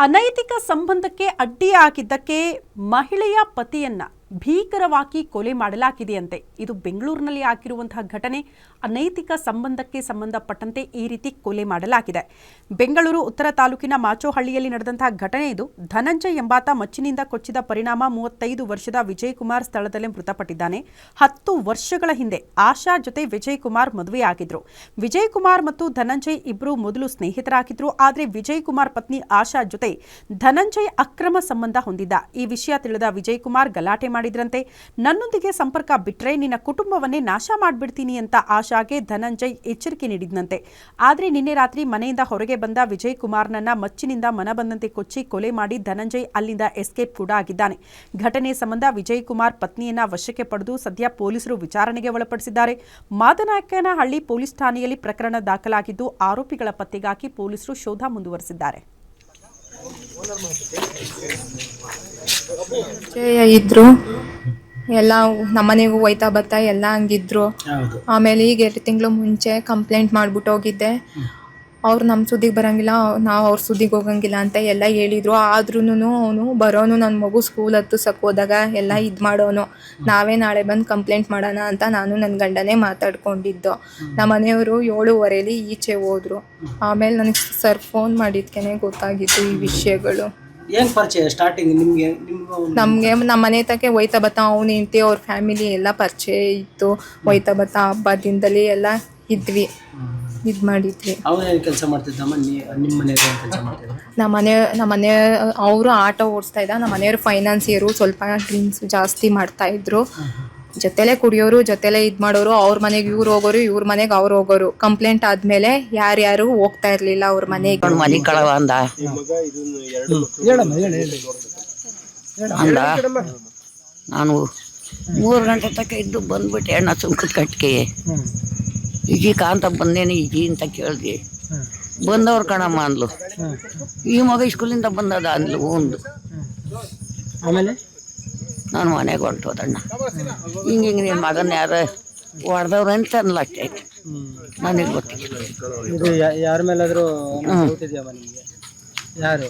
ಅನೈತಿಕ ಸಂಬಂಧಕ್ಕೆ ಅಡ್ಡಿಯಾಗಿದ್ದಕ್ಕೆ ಮಹಿಳೆಯ ಪತಿಯನ್ನ ಭೀಕರವಾಗಿ ಕೊಲೆ ಮಾಡಲಾಗಿದೆಯಂತೆ. ಇದು ಬೆಂಗಳೂರಿನಲ್ಲಿ ಆಗಿರುವಂತಹ ಘಟನೆ. ಅನೈತಿಕ ಸಂಬಂಧಕ್ಕೆ ಸಂಬಂಧಪಟ್ಟಂತೆ ಈ ರೀತಿ ಕೊಲೆ ಮಾಡಲಾಗಿದೆ. ಬೆಂಗಳೂರು ಉತ್ತರ ತಾಲೂಕಿನ ಮಾಚೋಹಳ್ಳಿಯಲ್ಲಿ ನಡೆದಂತಹ ಘಟನೆ ಇದು. ಧನಂಜಯ್ ಎಂಬಾತ ಮಚ್ಚಿನಿಂದ ಕೊಚ್ಚಿದ ಪರಿಣಾಮ 35 ವರ್ಷದ ವಿಜಯ್ ಕುಮಾರ್ ಸ್ಥಳದಲ್ಲೇ ಮೃತಪಟ್ಟಿದ್ದಾನೆ. 10 ವರ್ಷಗಳ ಹಿಂದೆ ಆಶಾ ಜೊತೆ ವಿಜಯ್ ಕುಮಾರ್ ಮದುವೆಯಾಗಿದ್ರು. ವಿಜಯ್ ಕುಮಾರ್ ಮತ್ತು ಧನಂಜಯ್ ಇಬ್ಬರು ಮೊದಲು ಸ್ನೇಹಿತರಾಗಿದ್ರು. ಆದರೆ ವಿಜಯ್ ಕುಮಾರ್ ಪತ್ನಿ ಆಶಾ ಜೊತೆ ಧನಂಜಯ್ ಅಕ್ರಮ ಸಂಬಂಧ ಹೊಂದಿದ್ದ. ಈ ವಿಷಯ ತಿಳಿದ ವಿಜಯ್ ಕುಮಾರ್ ಗಲಾಟೆ ಮಾಡಿದ್ರಂತೆ. ನನ್ನೊಂದಿಗೆ ಸಂಪರ್ಕ ಬಿಟ್ರೆ ನಿನ್ನ ಕುಟುಂಬವನ್ನೇ ನಾಶ ಮಾಡಿಬಿಡ್ತೀನಿ ಅಂತ ಆಶಾಗೆ ಧನಂಜಯ್ ಎಚ್ಚರಿಕೆ ನೀಡಿದ್ನಂತೆ. ಆದರೆ ನಿನ್ನೆ ರಾತ್ರಿ ಮನೆಯಿಂದ ಹೊರಗೆ ಬಂದ ವಿಜಯ್ ಕುಮಾರ್ನನ್ನ ಮಚ್ಚಿನಿಂದ ಮನಬಂದಂತೆ ಕೊಚ್ಚಿ ಕೊಲೆ ಮಾಡಿ ಧನಂಜಯ್ ಅಲ್ಲಿಂದ ಎಸ್ಕೇಪ್ ಕೂಡ ಆಗಿದ್ದಾನೆ. ಘಟನೆ ಸಂಬಂಧ ವಿಜಯ್ ಕುಮಾರ್ ಪತ್ನಿಯನ್ನ ವಶಕ್ಕೆ ಪಡೆದು ಸದ್ಯ ಪೊಲೀಸರು ವಿಚಾರಣೆಗೆ ಒಳಪಡಿಸಿದ್ದಾರೆ. ಮಾದನಾಯಕನಹಳ್ಳಿ ಪೊಲೀಸ್ ಠಾಣೆಯಲ್ಲಿ ಪ್ರಕರಣ ದಾಖಲಾಗಿದ್ದು ಆರೋಪಿಗಳ ಪತ್ತೆಗಾಗಿ ಪೊಲೀಸರು ಶೋಧ ಮುಂದುವರೆಸಿದ್ದಾರೆ. ಇದ್ರು ಎಲ್ಲ ನಮ್ಮನೆಗೂ ಹೋಯ್ತಾ ಬರ್ತಾ ಎಲ್ಲ ಹಂಗಿದ್ರು. ಆಮೇಲೆ ಈಗ 2 ತಿಂಗಳು ಮುಂಚೆ ಕಂಪ್ಲೇಂಟ್ ಮಾಡ್ಬಿಟ್ಟು ಹೋಗಿದ್ದೆ. ಅವ್ರು ನಮ್ಮ ಸುದ್ದಿಗೆ ಬರೋಂಗಿಲ್ಲ, ನಾವು ಅವ್ರ ಸುದ್ದಿಗೆ ಹೋಗಂಗಿಲ್ಲ ಅಂತ ಎಲ್ಲ ಹೇಳಿದ್ರು. ಆದ್ರೂ ಅವನು ಬರೋನು ನನ್ನ ಮಗು ಸ್ಕೂಲ್ ಹತ್ತಿಸಕ್ಕೆ ಹೋದಾಗ ಎಲ್ಲ ಇದು ಮಾಡೋನು. ನಾವೇ ನಾಳೆ ಬಂದು ಕಂಪ್ಲೇಂಟ್ ಮಾಡೋಣ ಅಂತ ನಾನು ನನ್ನ ಗಂಡನೇ ಮಾತಾಡ್ಕೊಂಡಿದ್ದು. ನಮ್ಮ ಮನೆಯವರು 7:15 ಈಚೆ ಹೋದ್ರು. ಆಮೇಲೆ ನನಗೆ ಸರ್ ಫೋನ್ ಮಾಡಿದ್ಕೇನೆ ಗೊತ್ತಾಗಿತ್ತು ಈ ವಿಷಯಗಳು. ನಮಗೆ ನಮ್ಮ ಮನೆ ತಕ್ಕೆ ಹೋಯ್ತಾ ಬತ್ತಾ ಅವನು ಹೆಂಡತಿ ಅವ್ರ ಫ್ಯಾಮಿಲಿ ಎಲ್ಲ ಪರಿಚಯ ಇತ್ತು. ಹೋಯ್ತಾ ಬತ್ತಾ ಹಬ್ಬದಿಂದಲೇ ಎಲ್ಲ ಇದ್ವಿ, ಇದು ಮಾಡಿದ್ವಿ. ಕೆಲಸ ಮಾಡ್ತಿದ್ದಮ್ಮ, ನಿಮ್ಮ ಮನೆಯವರು ಕೆಲಸ ಮಾಡ್ತಿದ್ರು? ನಮ್ಮ ಮನೆ ಅವರು ಆಟೋ ಓಡಿಸ್ತಾ ಇದ್ದ. ನಮ್ಮ ಮನೆಯವರು ಫೈನಾನ್ಸಿಯರು, ಸ್ವಲ್ಪ ಡ್ರಿಂಕ್ಸ್ ಜಾಸ್ತಿ ಮಾಡ್ತಾ ಇದ್ರು. ಜೊತೆಲೆ ಕುಡಿಯೋರು, ಜೊತೆಲೆ ಇದು ಮಾಡೋರು. ಅವ್ರ ಮನೆಗೆ ಇವ್ರು ಹೋಗೋರು, ಇವ್ರ ಮನೆಗೆ ಅವ್ರು ಹೋಗೋರು. ಕಂಪ್ಲೇಂಟ್ ಆದ್ಮೇಲೆ ಯಾರ್ಯಾರು ಹೋಗ್ತಾ ಇರ್ಲಿಲ್ಲ ಅವ್ರ ಮನೆಗೆ. ಮನೆ ಕಳವ ಅಂದ ನಾನು 3 ಗಂಟೆ ತನಕ ಇದ್ದು ಬಂದ್ಬಿಟ್ಟೆ. ಎಣ್ಣ ಸುಂಕದ ಕಟ್ಟಿಗೆ ಈಜಿ ಕಾಂತ ಬಂದೇನೆ ಈಜಿ ಅಂತ ಕೇಳಿದೆ. ಬಂದವ್ರು ಕಣಮ್ಮ ಅಂದ್ಲು. ಈ ಮಗ ಸ್ಕೂಲಿಂದ ಬಂದದ ಅಂದ್ಲು. ಒಂದು ಆಮೇಲೆ ನಾನು ಮನೆಗೆ ಹೊರಟೋದಣ್ಣ. ಹಿಂಗೆ ನಿನ್ನ ಮಗನ ಯಾರು ಹೊಡೆದವ್ರು ಅಂತ ಅನ್ಲ ಅಷ್ಟೇ. ನನಗೆ ಗೊತ್ತಿಲ್ಲ. ಇದು ಯಾರ ಮೇಲಾದರೂ ಯಾರು